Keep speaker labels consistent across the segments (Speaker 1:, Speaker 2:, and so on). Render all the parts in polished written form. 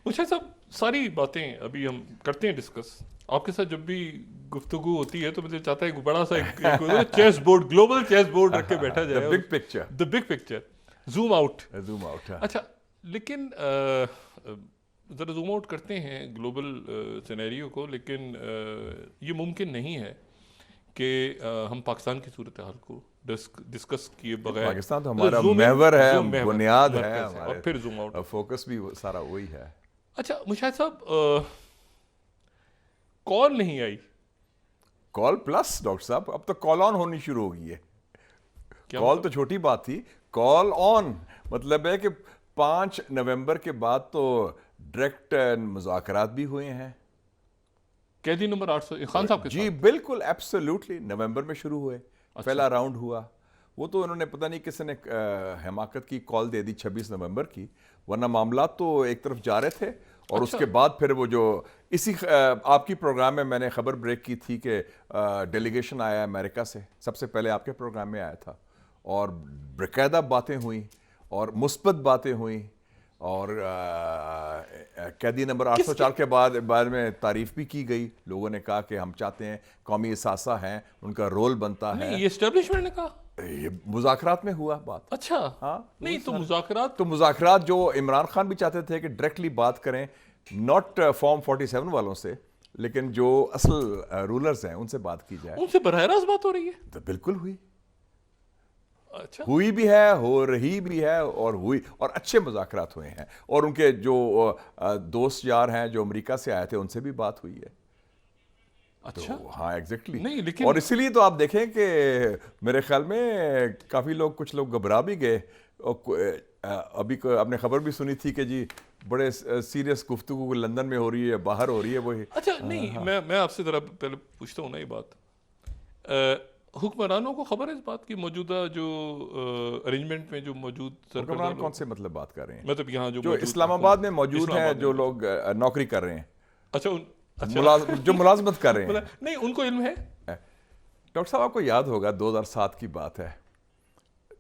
Speaker 1: مشاہد صاحب ساری باتیں ابھی ہم کرتے ہیں ڈسکس. آپ کے ساتھ جب بھی گفتگو ہوتی ہے تو مجھے چاہتا ہے ایک بڑا سا chess board, global chess board رکھ کے بیٹھا جائے,
Speaker 2: big picture,
Speaker 1: the big picture, zoom out.
Speaker 2: Zoom out.
Speaker 1: اچھا لیکن ذرا زوم آؤٹ کرتے ہیں گلوبل سینیریو کو, لیکن یہ ممکن نہیں ہے کہ ہم پاکستان کی صورتحال کو ڈسکس کیے بغیر.
Speaker 2: پاکستان تو ہمارا محور ہے, بنیاد ہے,
Speaker 1: اور پھر زوم آؤٹ,
Speaker 2: فوکس بھی سارا وہی ہے.
Speaker 1: اچھا مشاہد صاحب کال نہیں آئی.
Speaker 2: کال پلس ڈاکٹر صاحب اب تو کال آن ہونی شروع ہو گئی ہے. کال تو چھوٹی بات تھی, کال آن مطلب ہے کہ 5 نومبر کے بعد تو ڈائریکٹ مذاکرات بھی ہوئے ہیں.
Speaker 1: قیدی نمبر 800 خان صاحب کے
Speaker 2: جی بالکل ایبسلیوٹلی, نومبر میں شروع ہوئے, پہلا راؤنڈ ہوا. وہ تو انہوں نے پتہ نہیں کس نے حماقت کی کال دے دی 26 نومبر کی, ورنہ معاملات تو ایک طرف جا رہے تھے. اور اس کے بعد پھر وہ جو اسی آپ کی پروگرام میں میں نے خبر بریک کی تھی کہ ڈیلیگیشن آیا امریکہ سے, سب سے پہلے آپ کے پروگرام میں آیا تھا, اور باقاعدہ باتیں ہوئیں اور مثبت باتیں ہوئیں, اور قیدی نمبر 804 کے بعد میں تعریف بھی کی گئی. لوگوں نے کہا کہ ہم چاہتے ہیں, قومی اثاثہ ہیں, ان کا رول بنتا ہے.
Speaker 1: یہ اسٹیبلشمنٹ نے کہا,
Speaker 2: یہ مذاکرات میں ہوا بات.
Speaker 1: اچھا
Speaker 2: ہاں
Speaker 1: نہیں تو
Speaker 2: مذاکرات جو عمران خان بھی چاہتے تھے کہ ڈائریکٹلی بات کریں, ناٹ فارم 47 والوں سے, لیکن جو اصل رولرز ہیں ان سے بات کی جائے.
Speaker 1: ان سے براہ راست بات ہو رہی ہے؟
Speaker 2: تو بالکل ہوئی.
Speaker 1: اچھا
Speaker 2: ہوئی بھی ہے, ہو رہی بھی ہے, اور ہوئی, اور اچھے مذاکرات ہوئے ہیں. اور ان کے جو دوست یار ہیں جو امریکہ سے آئے تھے ان سے بھی بات ہوئی ہے.
Speaker 1: اچھا
Speaker 2: ہاں ایگزیکٹلی.
Speaker 1: نہیں لیکن
Speaker 2: اور اسی لیے تو آپ دیکھیں کہ میرے خیال میں کافی لوگ, کچھ لوگ گھبرا بھی گئے. ابھی آپ نے خبر بھی سنی تھی کہ جی بڑے سیریس گفتگو لندن میں ہو رہی ہے, باہر ہو رہی ہے. وہی
Speaker 1: اچھا نہیں میں آپ سے ذرا پہلے پوچھتا ہوں نا یہ بات, حکمرانوں کو خبر ہے اس بات کی موجودہ جو ارینجمنٹ میں جو موجود
Speaker 2: حکمران کون سے مطلب بات کر رہے ہیں؟
Speaker 1: مطلب یہاں
Speaker 2: جو اسلام آباد میں موجود ہیں, جو لوگ نوکری کر رہے ہیں,
Speaker 1: اچھا
Speaker 2: جو ملازمت کر رہے ہیں,
Speaker 1: نہیں ان کو علم ہے؟
Speaker 2: ڈاکٹر صاحب آپ کو یاد ہوگا 2007 کی بات ہے,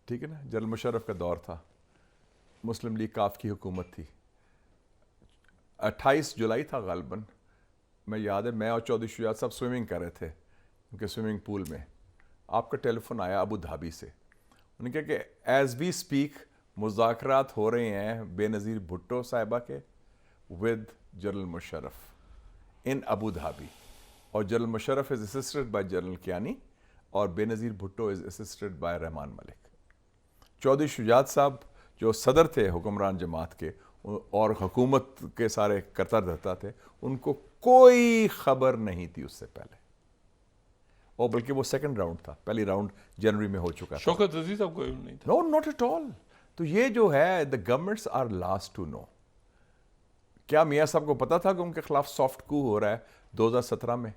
Speaker 2: ٹھیک ہے نا, جنرل مشرف کا دور تھا, مسلم لیگ کاف کی حکومت تھی, 28 جولائی تھا غالباً, میں یاد ہے میں اور چودھری شجاعت صاحب سوئمنگ کر رہے تھے ان کے سوئمنگ پول میں. آپ کا ٹیلی فون آیا ابو دھابی سے, انہوں نے کہا کہ ایز وی اسپیک مذاکرات ہو رہے ہیں بے نظیر بھٹو صاحبہ کے with general Musharraf in Abu Dhabi, اور general Musharraf is assisted by general Kayani, اور Benazir Bhutto is assisted by Rehman Malik. Chaudhry Shujaat صاحب جو صدر تھے حکمران جماعت کے اور حکومت کے سارے کرتا دھرتا تھے, ان کو کوئی خبر نہیں تھی اس سے پہلے, اور بلکہ وہ سیکنڈ راؤنڈ تھا, پہلی راؤنڈ جنوری میں ہو چکا تھا.
Speaker 1: شوکت عزیز صاحب کو علم نہیں تھا؟
Speaker 2: No not at all. تو یہ جو ہے the governments are last to know. کیا میاں صاحب کو پتا تھا کہ ان کے خلاف سافٹ کو ہو رہا ہے 2017 میں,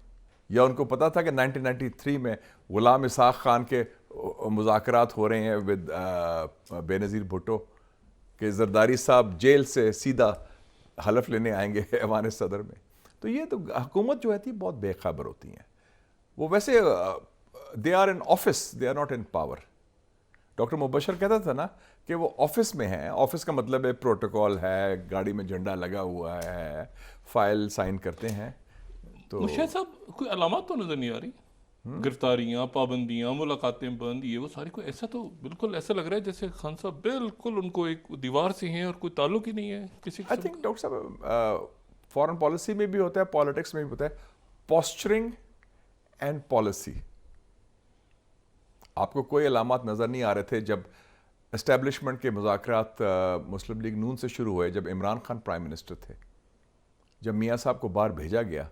Speaker 2: یا ان کو پتا تھا کہ 1993 میں غلام اسحاق خان کے مذاکرات ہو رہے ہیں ود بے نظیر بھٹو کہ زرداری صاحب جیل سے سیدھا حلف لینے آئیں گے ایوان صدر میں؟ تو یہ تو حکومت جو ہے تھی بہت بے خبر ہوتی ہیں. وہ ویسے they are in office, they are not in power. Doctor Mubashir کہتا تھا نا کہ وہ آفس میں ہیں. آفس کا مطلب ہے پروٹوکول ہے, گاڑی میں جھنڈا لگا ہوا ہے, فائل سائن کرتے ہیں. تو
Speaker 1: مشاہد صاحب کوئی علامات تو نظر نہیں آ رہی, گرفتاریاں, پابندیاں, ملاقاتیں بند, یہ وہ ساری, کوئی ایسا تو بالکل ایسا لگ رہا ہے جیسے خان صاحب بالکل ان کو ایک دیوار سے ہیں اور کوئی تعلق ہی نہیں ہے کسی
Speaker 2: آئی تھنک ڈاکٹر صاحب فارن پالیسی میں بھی ہوتا ہے, پالیٹکس میں بھی ہوتا ہے, پوسچرنگ اینڈ پالیسی. آپ کو کوئی علامات نظر نہیں آ رہے تھے جب اسٹیبلشمنٹ کے مذاکرات مسلم لیگ نون سے شروع ہوئے, جب عمران خان پرائم منسٹر تھے, جب میاں صاحب کو باہر بھیجا گیا,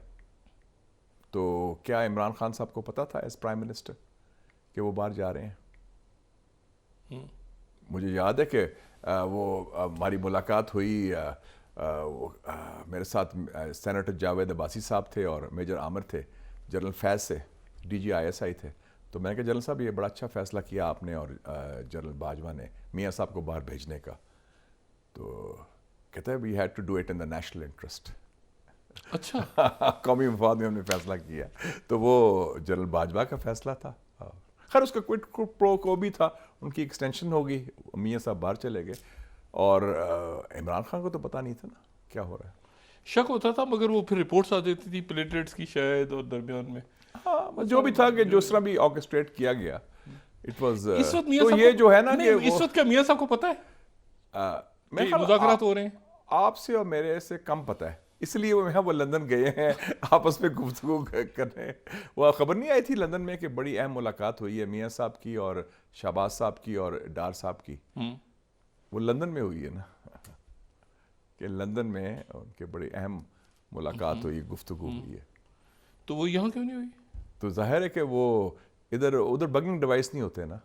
Speaker 2: تو کیا عمران خان صاحب کو پتا تھا ایز پرائم منسٹر کہ وہ باہر جا رہے ہیں؟ مجھے یاد ہے کہ وہ ہماری ملاقات ہوئی, میرے ساتھ سینیٹر جاوید عباسی صاحب تھے اور میجر عامر تھے, جنرل فیض سے DGISI تھے. تو میں نے کہا جنرل صاحب یہ بڑا اچھا فیصلہ کیا آپ نے اور جنرل باجوہ نے میاں صاحب کو باہر بھیجنے کا. تو کہتا ہے we had to do it in the national interest.
Speaker 1: اچھا
Speaker 2: قومی مفاد میں ہم نے فیصلہ کیا. تو وہ جنرل باجوہ کا فیصلہ تھا. خیر اس کا کوئٹ پرو کو بھی تھا, ان کی ایکسٹینشن ہوگی, میاں صاحب باہر چلے گئے. اور عمران خان کو تو پتہ نہیں تھا نا کیا ہو رہا ہے.
Speaker 1: شک ہوتا تھا مگر وہ پھر رپورٹس آ دیتی تھی پلیٹلیٹس کی شاید اور درمیان میں.
Speaker 2: ہاں جو بھی تھا کہ جس طرح بھی آرکسٹریٹ کیا گیا اٹ واز.
Speaker 1: اس وقت میاں
Speaker 2: تو
Speaker 1: صاحب
Speaker 2: یہ جو ہے نا کہ
Speaker 1: اس وقت کیا میاں صاحب کو پتہ ہے
Speaker 2: میں
Speaker 1: مذاکرات ہو رہے ہیں؟
Speaker 2: آپ سے اور میرے سے کم پتہ ہے, اس لیے وہ لندن گئے ہیں آپس میں گفتگو کر رہے ہیں. وہ خبر نہیں آئی تھی لندن میں کہ بڑی اہم ملاقات ہوئی ہے میاں صاحب کی اور شہباز صاحب کی اور ڈار صاحب کی. وہ لندن میں ہوئی ہے نا, کہ لندن میں ان کے بڑی اہم ملاقات ہوئی, گفتگو ہوئی ہے.
Speaker 1: تو وہ یہاں کیوں نہیں ہوئی؟
Speaker 2: تو ظاہر ہے کہ وہ ادھر بگنگ ڈیوائس نہیں ہوتے نا.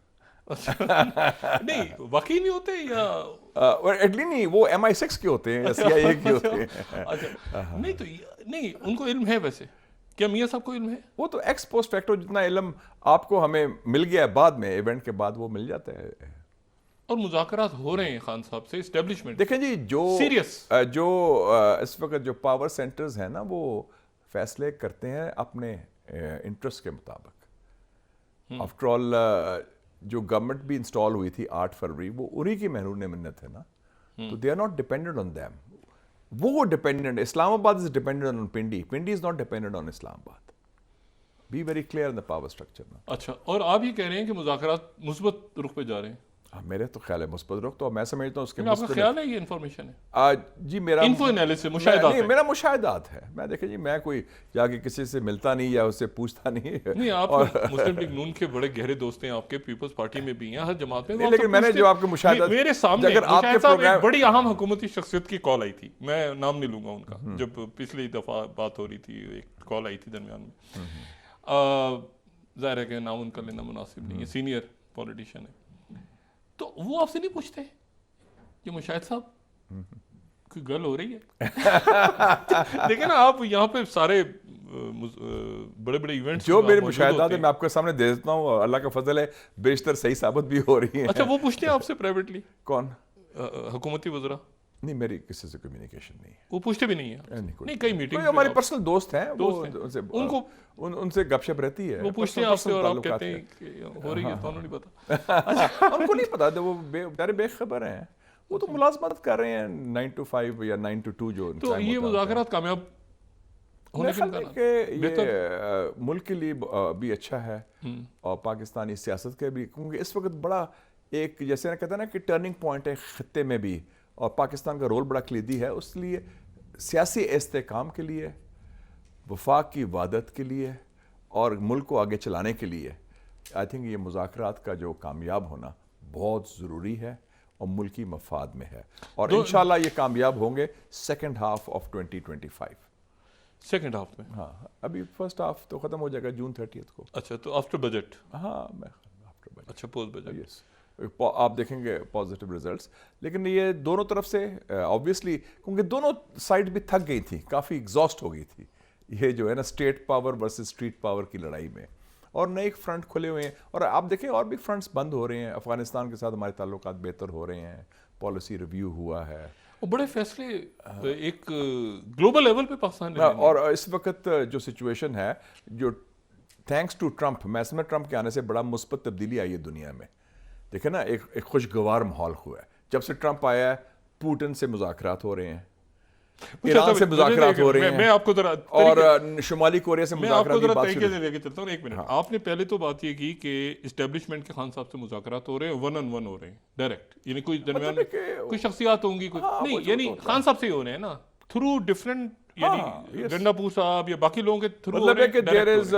Speaker 1: نہیں واقعی نہیں ہوتے یا
Speaker 2: ایٹلی نہیں, وہ MI6 کے ہوتے ہیں یا CIA کے ہوتے ہیں.
Speaker 1: نہیں تو نہیں ان کو علم ہے ویسے, کیا میاں صاحب کو علم ہے؟
Speaker 2: وہ تو ایکس پوسٹ فیکٹو جتنا علم آپ کو ہمیں مل گیا ہے بعد میں ایونٹ کے بعد وہ مل جاتا ہے.
Speaker 1: اور مذاکرات ہو رہے ہیں خان صاحب سے اسٹیبلشمنٹ.
Speaker 2: دیکھیں جی جو
Speaker 1: سیریس
Speaker 2: جو اس وقت جو پاور سینٹرز ہیں نا وہ فیصلے کرتے ہیں اپنے انٹرسٹ کے مطابق. آفٹر آل جو گورنمنٹ بھی انسٹال ہوئی تھی 8 فروری وہ انہی کی محرون منت ہے نا, تو they are not dependent on them. وہ dependent, Islamabad is dependent on Pindi, Pindi is not dependent on Islamabad. Be very clear in the power structure.
Speaker 1: اچھا, اور آپ یہ کہہ رہے ہیں کہ مذاکرات مثبت رخ پہ جا رہے ہیں؟
Speaker 2: میرے تو خیال ہے مثبت رخ, تو میں سمجھتا ہوں اس کے
Speaker 1: آپ کا خیال ہے یہ انفارمیشن ہے؟
Speaker 2: جی میرا
Speaker 1: انفو انالیسس مشاہدات
Speaker 2: نہیں, میرا مشاہدات ہے. میں دیکھیں جی میں کوئی جا کے کسی سے ملتا نہیں یا اس سے پوچھتا نہیں.
Speaker 1: نہیں آپ مسلم لیگ نون کے بڑے گہرے دوست ہیں, آپ کے پیپلز پارٹی میں بھی ہیں, ہر جماعت میں.
Speaker 2: لیکن میں نے جو آپ کے مشاہدات
Speaker 1: میرے سامنے
Speaker 2: اگر آپ کے
Speaker 1: ایک بڑی اہم حکومتی شخصیت کی کال آئی تھی, میں نام نہیں لوں گا ان کا, جب پچھلی دفعہ بات ہو رہی تھی ایک کال آئی تھی درمیان میں. ظاہر ہے کہ نام ان کا لینا مناسب نہیں ہے, سینئر پولیٹیشین ہے. تو وہ آپ سے نہیں پوچھتے کہ مشاہد صاحب کوئی گل ہو رہی ہے؟ دیکھیں نا آپ یہاں پہ سارے بڑے بڑے ایونٹس
Speaker 2: جو میرے مشاہدات ہیں میں آپ کے سامنے دے دیتا ہوں, اللہ کا فضل ہے بیشتر صحیح ثابت بھی ہو رہی ہیں.
Speaker 1: اچھا وہ پوچھتے ہیں آپ سے پرائیویٹلی؟
Speaker 2: کون؟
Speaker 1: حکومتی وزراء؟
Speaker 2: نہیں میری کسی سے کمیونیکیشن نہیں ہے.
Speaker 1: وہ پوچھتے بھی نہیں ہیں؟ نہیں کئی میٹنگ
Speaker 2: ہمارے پرسنل دوست ہیں, ان سے گپ شپ رہتی ہے.
Speaker 1: وہ پوچھتے ہیں آپ سے اور آپ کہتے ہیں کہ ہو رہی ہے تو انہوں نہیں پتا.
Speaker 2: ان کو نہیں پتا, وہ بیچارے بے خبر ہیں, وہ تو ملازمت کر رہے ہیں 9 to 5 یا 9 to 2 جو.
Speaker 1: تو یہ مذاکرات کامیاب ہونے
Speaker 2: کے یہ ملک کے لیے بھی اچھا ہے اور پاکستانی سیاست کے بھی, کیونکہ اس وقت بڑا ایک جیسے نا کہتے ہیں نا کہ ٹرننگ پوائنٹ ہے خطے میں بھی, اور پاکستان کا رول بڑا کلیدی ہے. اس لیے سیاسی استحکام کے لیے, وفاق کی وحدت کے لیے اور ملک کو آگے چلانے کے لیے آئی تھنک یہ مذاکرات کا جو کامیاب ہونا بہت ضروری ہے اور ملکی مفاد میں ہے. اور انشاءاللہ یہ کامیاب ہوں گے second half of 2025.
Speaker 1: Second half میں؟
Speaker 2: ہاں ابھی فرسٹ ہاف تو ختم ہو جائے گا جون 30 کو.
Speaker 1: اچھا تو آفٹر بجٹ؟
Speaker 2: ہاں میں آفٹر بجٹ.
Speaker 1: اچھا پوسٹ بجٹ.
Speaker 2: یس آپ دیکھیں گے پازیٹیو ریزلٹس. لیکن یہ دونوں طرف سے آبویسلی, کیونکہ دونوں سائڈ بھی تھک گئی تھی, کافی ایگزاسٹ ہو گئی تھی یہ جو ہے نا state power versus street power کی لڑائی میں, اور نئے ایک فرنٹ کھلے ہوئے ہیں. اور آپ دیکھیں اور بھی فرنٹس بند ہو رہے ہیں. افغانستان کے ساتھ ہمارے تعلقات بہتر ہو رہے ہیں, پالیسی ریویو ہوا ہے,
Speaker 1: بڑے فیصلے ایک گلوبل لیول پہ پاکستان نے.
Speaker 2: اور اس وقت جو سچویشن ہے جو تھینکس ٹو ٹرمپ, میں سمجھ ٹرمپ کے آنے سے بڑا مثبت تبدیلی آئی ہے دنیا میں. دیکھیں نا ایک خوشگوار ماحول ہوا ہے جب سے ٹرمپ آیا ہے. پوٹن سے مذاکرات ہو رہے ہیں, ایران سے مذاکرات ہو رہے ہیں,
Speaker 1: میں آپ کو ذرا
Speaker 2: اور شمالی کوریا سے مذاکرات کی بات
Speaker 1: طریقے سے لے کے چلتا ہوں. ایک منٹ, آپ نے پہلے تو بات یہ کی کہ اسٹیبلشمنٹ کے خان صاحب سے مذاکرات ہو رہے ہیں, 1-on-1 ہو رہے ہیں ڈائریکٹ, یعنی کوئی درمیان میں کوئی شخصیات ہوں گی کوئی نہیں, یعنی خان صاحب سے ہی ہو رہے ہیں نا تھرو ڈفرینٹ, یعنی گنڈاپور صاحب یا باقی لوگوں کے تھرو.
Speaker 2: مطلب ہے کہ دیر از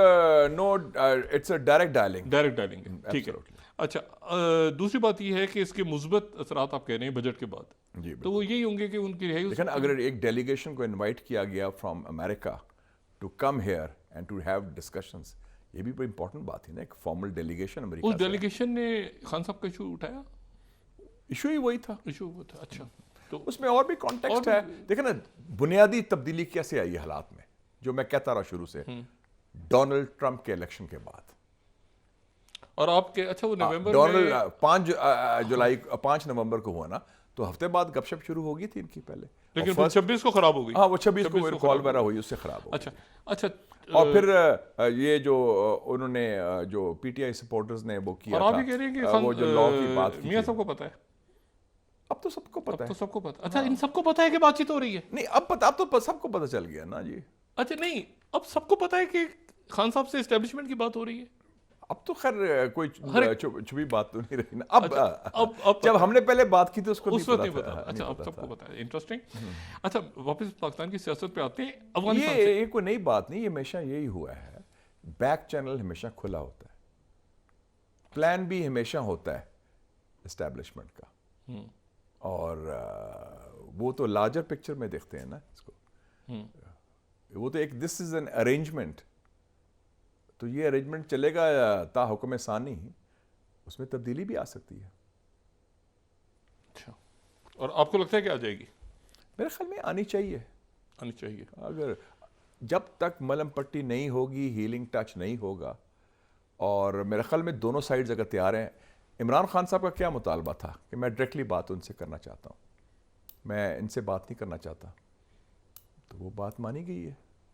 Speaker 2: نو, اٹس اے ڈائریکٹ ڈائلنگ.
Speaker 1: ٹھیک ہے. اچھا دوسری بات یہ ہے کہ اس کے مثبت اثرات آپ کہہ رہے ہیں بجٹ کے بعد, تو وہ یہی ہوں گے کہ ان کی رہائی.
Speaker 2: لیکن اگر ایک ڈیلیگیشن کو انوائٹ کیا گیا from America to come here and to have discussions, یہ بھی بڑی امپورٹنٹ بات ہے نا, ایک فارمل ڈیلیگیشن امریکہ.
Speaker 1: اس ڈیلیگیشن نے خان صاحب کا ایشو اٹھایا؟
Speaker 2: ایشو ہی وہی تھا.
Speaker 1: ایشو وہ تھا. اچھا
Speaker 2: تو اس میں اور بھی کانٹیکسٹ ہے. دیکھیں نا بنیادی تبدیلی کیسے آئی ہے حالات میں, جو میں کہتا رہا شروع سے ڈونلڈ ٹرمپ کے الیکشن کے بعد.
Speaker 1: اور آپ کے اچھا وہ نومبر
Speaker 2: میں 5 نومبر کو ہوا نا, تو ہفتے بعد گپ شپ شروع ہو گئی تھی ان کی پہلے,
Speaker 1: لیکن 26 کو خراب ہو گئی.
Speaker 2: ہاں وہ 26 کو کال وغیرہ ہوئی, اس سے خراب ہو.
Speaker 1: اچھا
Speaker 2: اور پھر یہ جو انہوں نے جو پی ٹی آئی سپورٹرز نے وہ کیا تھا,
Speaker 1: اور آپ یہ کہہ رہے ہیں کہ
Speaker 2: وہ جو لاء کی بات کی,
Speaker 1: میاں صاحب کو پتہ ہے
Speaker 2: اب تو سب کو پتا
Speaker 1: اب تو
Speaker 2: ہے.
Speaker 1: سب کو پتا. اچھا ان سب کو پتا ہے کہ بات چیت ہو رہی ہے.
Speaker 2: نہیں اب تو سب کو پتا چل گیا نا جی.
Speaker 1: اچھا نہیں اب سب کو پتا ہے کہ خان صاحب سے اسٹیبلشمنٹ کی بات ہو رہی ہے.
Speaker 2: اب تو خیر کوئی چھپی بات تو نہیں رہی نا.
Speaker 1: اب
Speaker 2: جب ہم نے پہلے بات کی تو اس کو
Speaker 1: اس وقت نہیں
Speaker 2: نہیں
Speaker 1: پتا.
Speaker 2: پتا.
Speaker 1: اچھا اب سب کو پتا ہے. انٹرسٹنگ. اچھا واپس پاکستان کی سیاست پہ آتے ہیں.
Speaker 2: یہ
Speaker 1: افغانستان سے
Speaker 2: یہ کوئی نئی بات نہیں, یہ ہمیشہ یہی ہوا ہے. بیک چینل ہمیشہ کھلا ہوتا ہے, پلان بھی ہمیشہ ہوتا ہے اسٹیبلشمنٹ کا, اور وہ تو لارجر پکچر میں دیکھتے ہیں نا اس کو. وہ تو ایک دس از این ارینجمنٹ, تو یہ ارینجمنٹ چلے گا تا حکم ثانی, اس میں تبدیلی بھی آ سکتی ہے.
Speaker 1: اچھا اور آپ کو لگتا ہے کہ آ جائے گی؟
Speaker 2: میرے خیال میں آنی چاہیے.
Speaker 1: آنی چاہیے.
Speaker 2: اگر جب تک ملم پٹی نہیں ہوگی, ہیلنگ ٹچ نہیں ہوگا, اور میرے خیال میں دونوں سائڈز اگر تیار ہیں. عمران خان صاحب کا کیا مطالبہ تھا کہ میں ڈائریکٹلی بات ان سے کرنا چاہتا ہوں, میں ان سے بات نہیں کرنا چاہتا, تو وہ بات مانی گئی ہے.